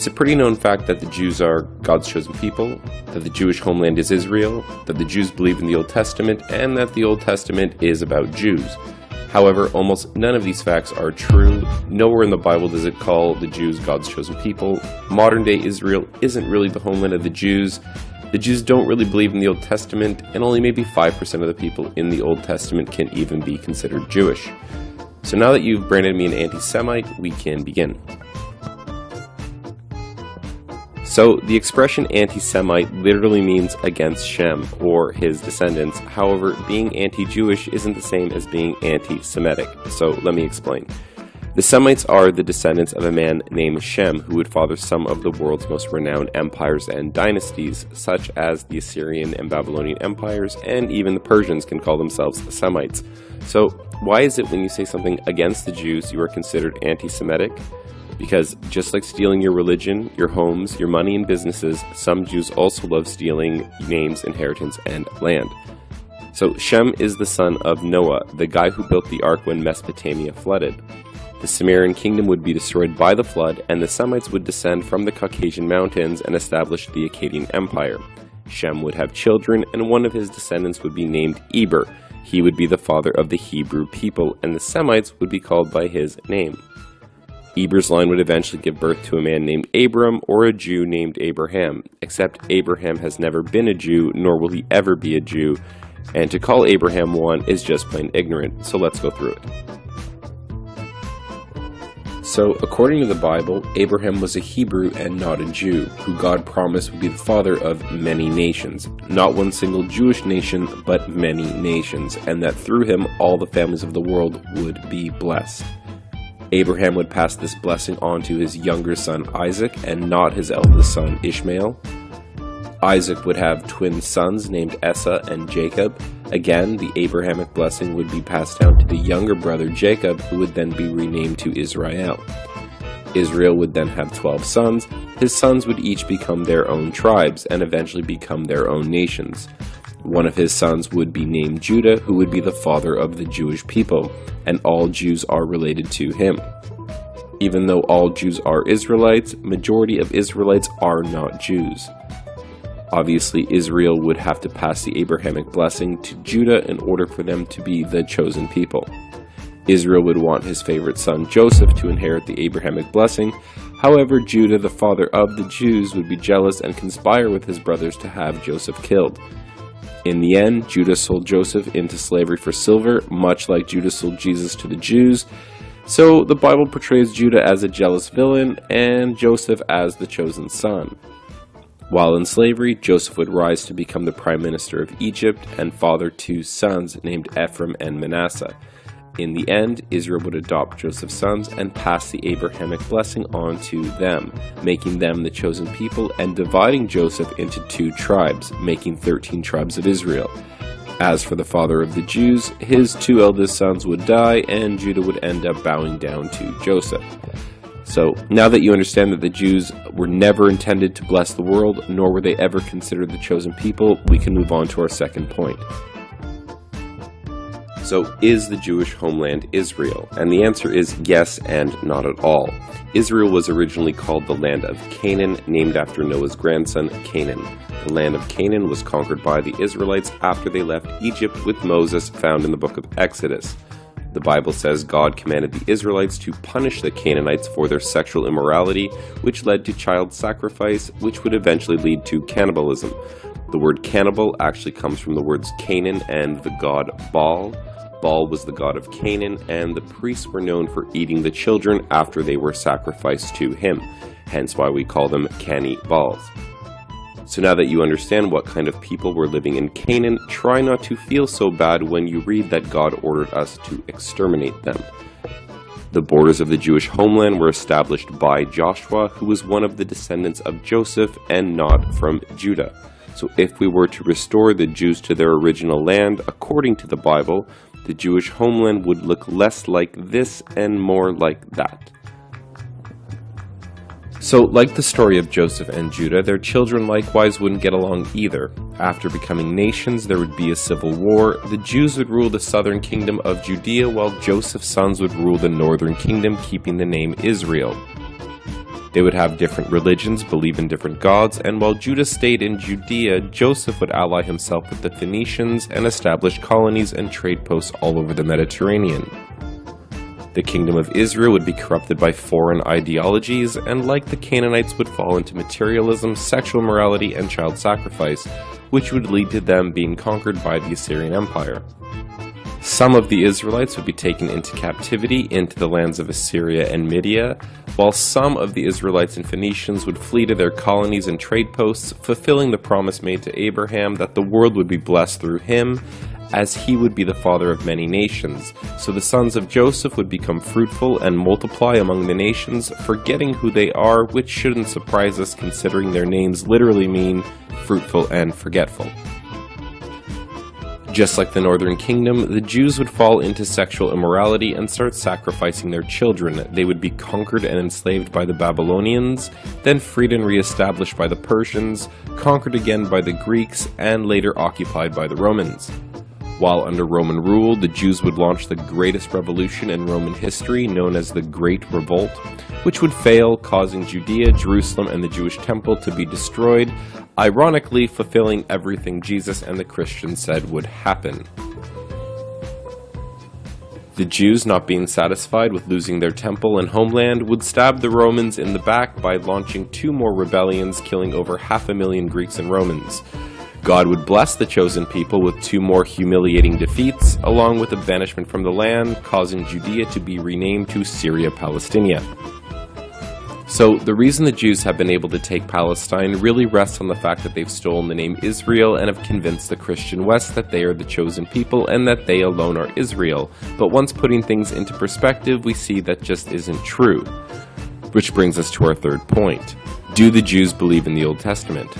It's a pretty known fact that the Jews are God's chosen people, that the Jewish homeland is Israel, that the Jews believe in the Old Testament, and that the Old Testament is about Jews. However, almost none of these facts are true. Nowhere in the Bible does it call the Jews God's chosen people. Modern-day Israel isn't really the homeland of the Jews. The Jews don't really believe in the Old Testament, and only maybe 5% of the people in the Old Testament can even be considered Jewish. So now that you've branded me an anti-Semite, we can begin. So, the expression anti-Semite literally means against Shem, or his descendants. However, being anti-Jewish isn't the same as being anti-Semitic. So, let me explain. The Semites are the descendants of a man named Shem, who would father some of the world's most renowned empires and dynasties, such as the Assyrian and Babylonian empires, and even the Persians can call themselves Semites. So, why is it when you say something against the Jews, you are considered anti-Semitic? Because just like stealing your religion, your homes, your money and businesses, some Jews also love stealing names, inheritance, and land. So Shem is the son of Noah, the guy who built the ark when Mesopotamia flooded. The Sumerian kingdom would be destroyed by the flood, and the Semites would descend from the Caucasian mountains and establish the Akkadian Empire. Shem would have children, and one of his descendants would be named Eber. He would be the father of the Hebrew people, and the Semites would be called by his name. Eber's line would eventually give birth to a man named Abram or a Jew named Abraham, except Abraham has never been a Jew, nor will he ever be a Jew, and to call Abraham one is just plain ignorant, so let's go through it. So, according to the Bible, Abraham was a Hebrew and not a Jew, who God promised would be the father of many nations, not one single Jewish nation, but many nations, and that through him all the families of the world would be blessed. Abraham would pass this blessing on to his younger son Isaac and not his eldest son Ishmael. Isaac would have twin sons named Esau and Jacob. Again, the Abrahamic blessing would be passed down to the younger brother Jacob, who would then be renamed to Israel. Israel would then have 12 sons. His sons would each become their own tribes and eventually become their own nations. One of his sons would be named Judah, who would be the father of the Jewish people, and all Jews are related to him. Even though all Jews are Israelites, majority of Israelites are not Jews. Obviously, Israel would have to pass the Abrahamic blessing to Judah in order for them to be the chosen people. Israel would want his favorite son Joseph to inherit the Abrahamic blessing. However, Judah, the father of the Jews, would be jealous and conspire with his brothers to have Joseph killed. In the end, Judah sold Joseph into slavery for silver, much like Judah sold Jesus to the Jews. So the Bible portrays Judah as a jealous villain and Joseph as the chosen son. While in slavery, Joseph would rise to become the prime minister of Egypt and father two sons named Ephraim and Manasseh. In the end, Israel would adopt Joseph's sons and pass the Abrahamic blessing on to them, making them the chosen people and dividing Joseph into 2 tribes, making 13 tribes of Israel. As for the father of the Jews, his 2 eldest sons would die and Judah would end up bowing down to Joseph. So, now that you understand that the Jews were never intended to bless the world, nor were they ever considered the chosen people, we can move on to our second point. So, is the Jewish homeland Israel? And the answer is yes and not at all. Israel was originally called the land of Canaan, named after Noah's grandson, Canaan. The land of Canaan was conquered by the Israelites after they left Egypt with Moses, found in the book of Exodus. The Bible says God commanded the Israelites to punish the Canaanites for their sexual immorality, which led to child sacrifice, which would eventually lead to cannibalism. The word cannibal actually comes from the words Canaan and the god Baal. Baal was the god of Canaan, and the priests were known for eating the children after they were sacrificed to him, hence why we call them cannibals. So now that you understand what kind of people were living in Canaan, try not to feel so bad when you read that God ordered us to exterminate them. The borders of the Jewish homeland were established by Joshua, who was one of the descendants of Joseph and not from Judah. So if we were to restore the Jews to their original land, according to the Bible, the Jewish homeland would look less like this and more like that. So, like the story of Joseph and Judah, their children likewise wouldn't get along either. After becoming nations, there would be a civil war. The Jews would rule the southern kingdom of Judea, while Joseph's sons would rule the northern kingdom, keeping the name Israel. They would have different religions, believe in different gods, and while Judah stayed in Judea, Joseph would ally himself with the Phoenicians and establish colonies and trade posts all over the Mediterranean. The kingdom of Israel would be corrupted by foreign ideologies, and like the Canaanites would fall into materialism, sexual immorality, and child sacrifice, which would lead to them being conquered by the Assyrian Empire. Some of the Israelites would be taken into captivity into the lands of Assyria and Media, while some of the Israelites and Phoenicians would flee to their colonies and trade posts, fulfilling the promise made to Abraham that the world would be blessed through him, as he would be the father of many nations. So the sons of Joseph would become fruitful and multiply among the nations, forgetting who they are, which shouldn't surprise us considering their names literally mean fruitful and forgetful. Just like the northern kingdom, the Jews would fall into sexual immorality and start sacrificing their children. They would be conquered and enslaved by the Babylonians, then freed and re-established by the Persians, conquered again by the Greeks, and later occupied by the Romans. While under Roman rule, the Jews would launch the greatest revolution in Roman history, known as the Great Revolt, which would fail, causing Judea, Jerusalem, and the Jewish temple to be destroyed, ironically fulfilling everything Jesus and the Christians said would happen. The Jews, not being satisfied with losing their temple and homeland, would stab the Romans in the back by launching 2 more rebellions, killing over 500,000 Greeks and Romans. God would bless the chosen people with 2 more humiliating defeats, along with a banishment from the land, causing Judea to be renamed to Syria Palestinia. So the reason the Jews have been able to take Palestine really rests on the fact that they've stolen the name Israel and have convinced the Christian West that they are the chosen people and that they alone are Israel. But once putting things into perspective, we see that just isn't true. Which brings us to our third point. Do the Jews believe in the Old Testament?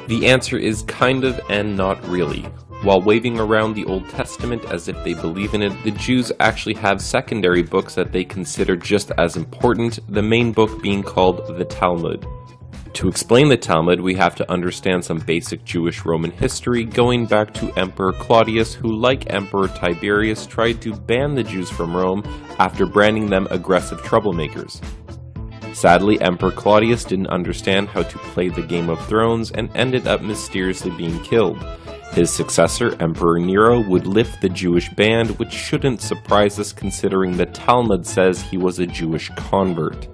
The answer is kind of and not really. While waving around the Old Testament as if they believe in it, the Jews actually have secondary books that they consider just as important, the main book being called the Talmud. To explain the Talmud, we have to understand some basic Jewish Roman history, going back to Emperor Claudius, who, like Emperor Tiberius, tried to ban the Jews from Rome after branding them aggressive troublemakers. Sadly, Emperor Claudius didn't understand how to play the Game of Thrones and ended up mysteriously being killed. His successor, Emperor Nero, would lift the Jewish ban, which shouldn't surprise us considering the Talmud says he was a Jewish convert.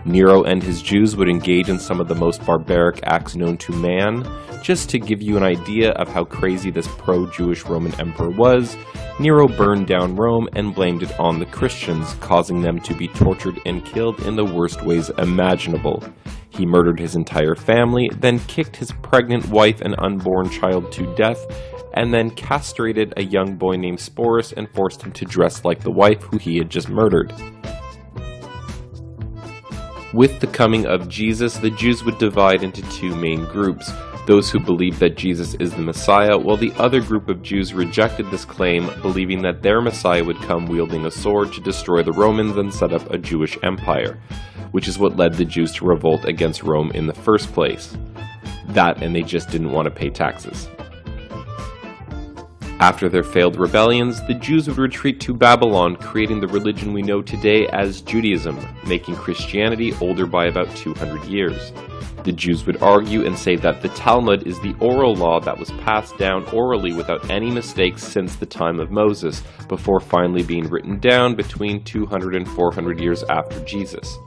Nero and his Jews would engage in some of the most barbaric acts known to man. Just to give you an idea of how crazy this pro-Jewish Roman emperor was, Nero burned down Rome and blamed it on the Christians, causing them to be tortured and killed in the worst ways imaginable. He murdered his entire family, then kicked his pregnant wife and unborn child to death, and then castrated a young boy named Sporus and forced him to dress like the wife who he had just murdered. With the coming of Jesus, the Jews would divide into 2 main groups. Those who believed that Jesus is the Messiah, while the other group of Jews rejected this claim, believing that their Messiah would come wielding a sword to destroy the Romans and set up a Jewish empire, which is what led the Jews to revolt against Rome in the first place. That, and they just didn't want to pay taxes. After their failed rebellions, the Jews would retreat to Babylon, creating the religion we know today as Judaism, making Christianity older by about 200 years. The Jews would argue and say that the Talmud is the oral law that was passed down orally without any mistakes since the time of Moses, before finally being written down between 200 and 400 years after Jesus.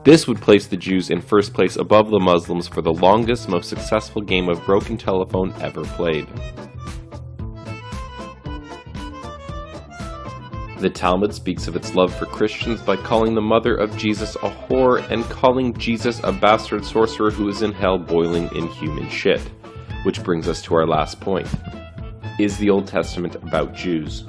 This would place the Jews in first place above the Muslims for the longest, most successful game of broken telephone ever played. The Talmud speaks of its love for Christians by calling the mother of Jesus a whore and calling Jesus a bastard sorcerer who is in hell boiling in human shit. Which brings us to our last point. Is the Old Testament about Jews?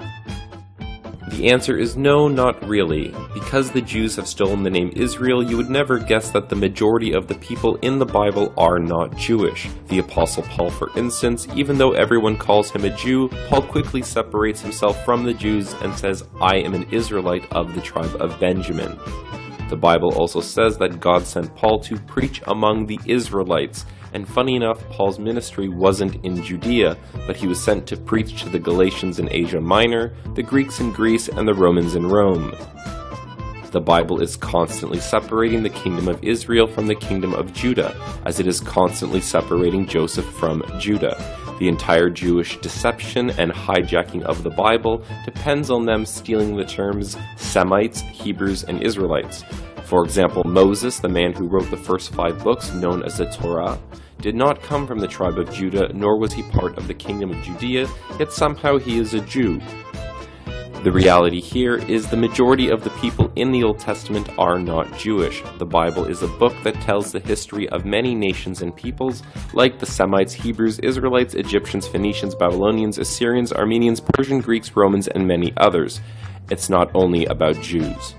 The answer is no, not really. Because the Jews have stolen the name Israel, you would never guess that the majority of the people in the Bible are not Jewish. The Apostle Paul, for instance, even though everyone calls him a Jew, Paul quickly separates himself from the Jews and says, "I am an Israelite of the tribe of Benjamin." The Bible also says that God sent Paul to preach among the Israelites, and funny enough, Paul's ministry wasn't in Judea, but he was sent to preach to the Galatians in Asia Minor, the Greeks in Greece, and the Romans in Rome. The Bible is constantly separating the kingdom of Israel from the kingdom of Judah, as it is constantly separating Joseph from Judah. The entire Jewish deception and hijacking of the Bible depends on them stealing the terms Semites, Hebrews, and Israelites. For example, Moses, the man who wrote the first 5 books known as the Torah, did not come from the tribe of Judah, nor was he part of the kingdom of Judea, yet somehow he is a Jew. The reality here is the majority of the people in the Old Testament are not Jewish. The Bible is a book that tells the history of many nations and peoples, like the Semites, Hebrews, Israelites, Egyptians, Phoenicians, Babylonians, Assyrians, Armenians, Persian, Greeks, Romans, and many others. It's not only about Jews.